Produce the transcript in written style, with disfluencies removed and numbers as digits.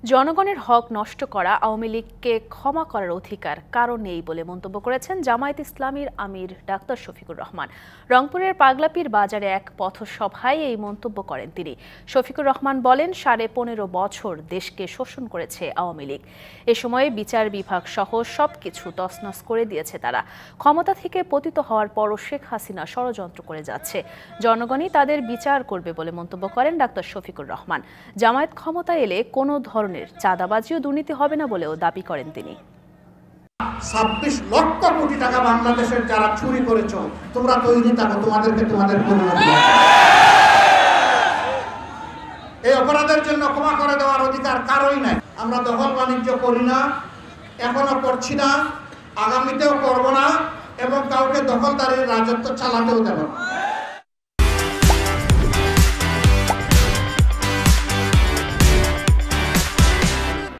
জনগণের হক নষ্ট করা আওয়ামী লীগকে ক্ষমা করার অধিকার কারো নেই বলে মন্তব্য করেছেন জামায়াত ইসলামীর আমির ডাক্তার শফিকুর রহমান। রংপুরের পাগলাপীর বাজারে এক পথসভায় এই মন্তব্য করেন তিনি। শফিকুর রহমান বলেন, 15.5 বছর দেশকে শোষণ করেছে আওয়ামী লীগ। এ সময়ে বিচার বিভাগ সহ সবকিছু তছনছ করে দিয়েছে তারা। ক্ষমতা থেকে পতিত হওয়ার পরও শেখ হাসিনা ষড়যন্ত্র করে যাচ্ছে। জনগণই তাদের বিচার করবে বলে মন্তব্য করেন ডাক্তার শফিকুর রহমান। জামায়াত ক্ষমতা এলে কোনো ধরনের চাঁদাবাজি ও দুর্নীতি হবে না বলেও দাবি করেন তিনি। 26 লক্ষ কোটি টাকা বাংলাদেশের যারা চুরি করেছ, তোমরা তৈরি থাকো, তোমাদেরকে তোমাদের পরিণতি। এই অপরাধের জন্য ক্ষমা করে দেওয়ার অধিকার কারোই নাই। আমরা দখল বাণিজ্য করি না, এখনো করছি না, আগামীতেও করব না এবং কাউকে দখলদারির রাজত্ব চালাতেও দেব না।